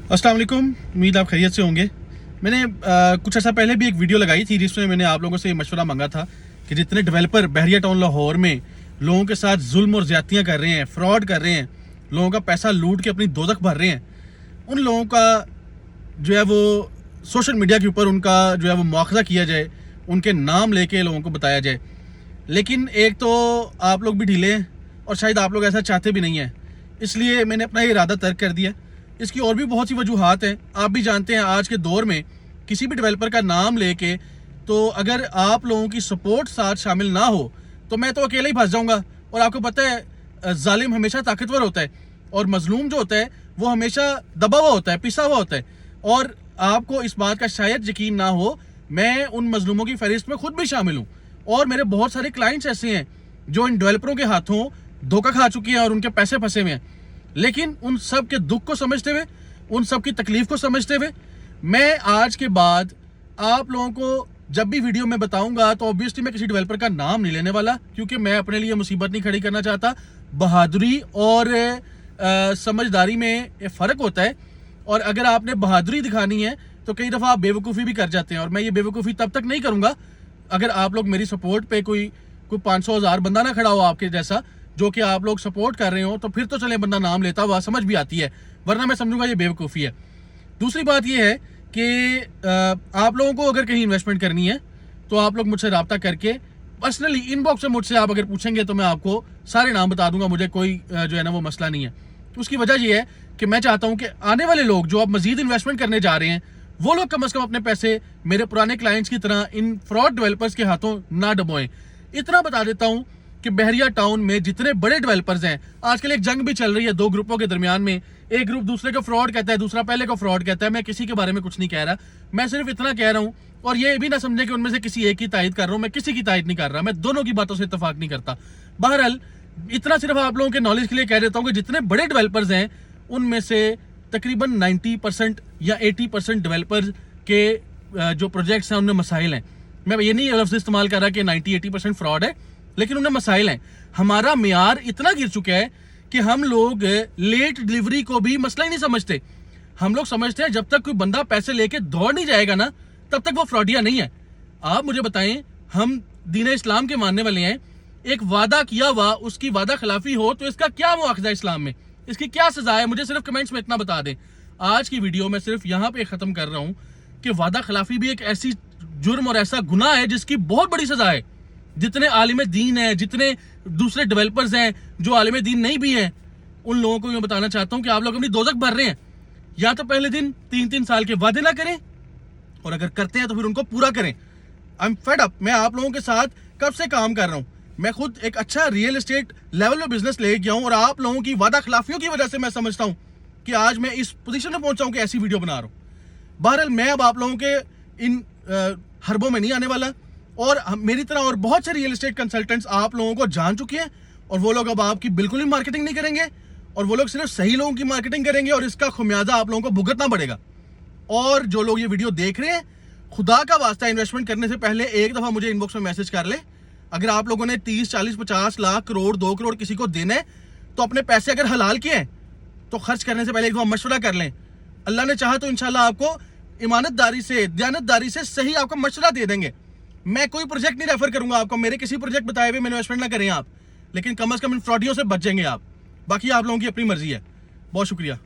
अस्सलाम वालेकुम, उम्मीद आप खैरियत से होंगे। मैंने कुछ अर्सा पहले भी एक वीडियो लगाई थी जिसमें मैंने आप लोगों से मशवरा मांगा था कि जितने डेवलपर बहरिया टाउन लाहौर में लोगों के साथ जुल्म और ज़्यादतियाँ कर रहे हैं, फ्रॉड कर रहे हैं, लोगों का पैसा लूट के अपनी दोज़ख भर रहे हैं, उन लोगों का जो है वो सोशल मीडिया के ऊपर उनका जो है वो मुआखज़ा किया जाए, उनके नाम लेके लोगों को बताया जाए। लेकिन एक तो आप लोग भी ढीले हैं और शायद आप लोग ऐसा चाहते भी नहीं हैं, इसलिए मैंने अपना ये इरादा तर्क कर दिया। इसकी और भी बहुत सी वजूहात हैं। आप भी जानते हैं आज के दौर में किसी भी डेवलपर का नाम लेके तो अगर आप लोगों की सपोर्ट साथ शामिल ना हो तो मैं तो अकेले ही फंस जाऊंगा। और आपको पता है जालिम हमेशा ताकतवर होता है और मजलूम जो होता है वो हमेशा दबा हुआ होता है, पिसा हुआ होता है। और आपको इस बात का शायद यकीन ना हो, मैं उन मजलूमों की फहरिस्त में खुद भी शामिल हूँ और मेरे बहुत सारे क्लाइंट्स ऐसे हैं जो इन डेवलपरों के हाथों धोखा खा चुके हैं और उनके पैसे फंसे हुए हैं। लेकिन उन सब के दुख को समझते हुए, उन सब की तकलीफ को समझते हुए, मैं आज के बाद आप लोगों को जब भी वीडियो में बताऊंगा तो ऑब्वियसली मैं किसी डेवलपर का नाम नहीं लेने वाला, क्योंकि मैं अपने लिए मुसीबत नहीं खड़ी करना चाहता। बहादुरी और समझदारी में फ़र्क होता है, और अगर आपने बहादुरी दिखानी है तो कई दफ़ा आप बेवकूफ़ी भी कर जाते हैं, और मैं ये बेवकूफ़ी तब तक नहीं करूँगा अगर आप लोग मेरी सपोर्ट पे कोई 500,000 बंदा ना खड़ा हो आपके जैसा, जो कि आप लोग सपोर्ट कर रहे हो। तो फिर तो चले बंदा नाम लेता हुआ समझ भी आती है, वरना मैं समझूंगा ये बेवकूफ़ी है। दूसरी बात ये है कि आप लोगों को अगर कहीं इन्वेस्टमेंट करनी है तो आप लोग मुझसे रब्ता करके पर्सनली इनबॉक्स में मुझसे आप अगर पूछेंगे तो मैं आपको सारे नाम बता दूंगा। मुझे कोई जो है ना वो मसला नहीं है। उसकी वजह ये है कि मैं चाहता हूँ कि आने वाले लोग जो अब मजीद इन्वेस्टमेंट करने जा रहे हैं वो लोग कम से कम अपने पैसे मेरे पुराने क्लाइंट्स की तरह इन फ्रॉड डेवलपर्स के हाथों ना डबोएं। इतना बता देता हूँ कि बहरिया टाउन में जितने बड़े डेवलपर्स हैं, आजकल एक जंग भी चल रही है दो ग्रुपों के दरमियान में। एक ग्रुप दूसरे को फ्रॉड कहता है, दूसरा पहले को फ्रॉड कहता है। मैं किसी के बारे में कुछ नहीं कह रहा, मैं सिर्फ इतना कह रहा हूँ, और ये भी ना समझे कि उनमें से किसी एक की तायद कर रहा हूँ। मैं किसी की तायद नहीं कर रहा, मैं दोनों की बातों से इत्तेफाक नहीं करता। बहरहाल इतना सिर्फ आप लोगों के नॉलेज के लिए कह देता हूँ कि जितने बड़े डेवलपर्स हैं उनमें से तकरीबन 90% या 80% डेवलपर्स के जो प्रोजेक्ट्स हैं उनमें मसाइल हैं। मैं ये नहीं लफ्ज़ इस्तेमाल कर रहा कि 90-80% फ्रॉड है, लेकिन उनमें मसाइल हैं। हमारा मियार इतना गिर चुका है कि हम लोग लेट डिलीवरी को भी मसला ही नहीं समझते। हम लोग समझते हैं जब तक कोई बंदा पैसे लेके दौड़ नहीं जाएगा ना तब तक वो फ्रॉडिया नहीं है। आप मुझे बताएं, हम दीन इस्लाम के मानने वाले हैं, एक वादा किया हुआ उसकी वादा खिलाफी हो तो इसका क्या मुआखजा इस्लाम में, इसकी क्या सजा है? मुझे सिर्फ कमेंट्स में इतना बता दें। आज की वीडियो में सिर्फ यहाँ पे ख़त्म कर रहा हूँ कि वादा खिलाफी भी एक ऐसी जुर्म और ऐसा गुनाह है जिसकी बहुत बड़ी सजा है। जितने आलिम दीन हैं, जितने दूसरे डेवलपर्स हैं जो आलिम दीन नहीं भी हैं, उन लोगों को मैं बताना चाहता हूं कि आप लोग अपनी दोज़ख भर रहे हैं। या तो पहले दिन 3-3 साल के वादे ना करें, और अगर करते हैं तो फिर उनको पूरा करें। I am fed up. मैं आप लोगों के साथ कब से काम कर रहा हूं। मैं खुद एक अच्छा रियल एस्टेट लेवल में बिजनेस ले गया हूं, और आप लोगों की वादा खिलाफियों की वजह से मैं समझता हूं कि आज मैं इस पोजीशन में पहुंचा हूं कि ऐसी वीडियो बना रहा हूं। बहरहाल मैं अब आप लोगों के इन हरबों में नहीं आने वाला, और मेरी तरह और बहुत से रियल एस्टेट कंसल्टेंट्स आप लोगों को जान चुके हैं, और वो लोग अब आपकी बिल्कुल भी मार्केटिंग नहीं करेंगे, और वो लोग सिर्फ सही लोगों की मार्केटिंग करेंगे, और इसका खुमियाजा आप लोगों को भुगतना पड़ेगा। और जो लोग ये वीडियो देख रहे हैं, खुदा का वास्ता इन्वेस्टमेंट करने से पहले एक दफ़ा मुझे इनबॉक्स में मैसेज कर ले। अगर आप लोगों ने 30, 40, 50 लाख, करोड़, 2 करोड़ किसी को देने तो अपने पैसे अगर हलाल किए हैं तो खर्च करने से पहले एक दफ़ा मशवरा कर लें। अल्लाह ने चाहा तो इंशाल्लाह आपको ईमानतदारी से, दयानतदारी से सही आपको मशवरा दे देंगे। मैं कोई प्रोजेक्ट नहीं रेफर करूंगा आपको, मेरे किसी प्रोजेक्ट बताए हुए में इन्वेस्टमेंट ना करें आप, लेकिन कम से कम इन फ्रॉडियों से बच जाएंगे आप। बाकी आप लोगों की अपनी मर्जी है। बहुत शुक्रिया।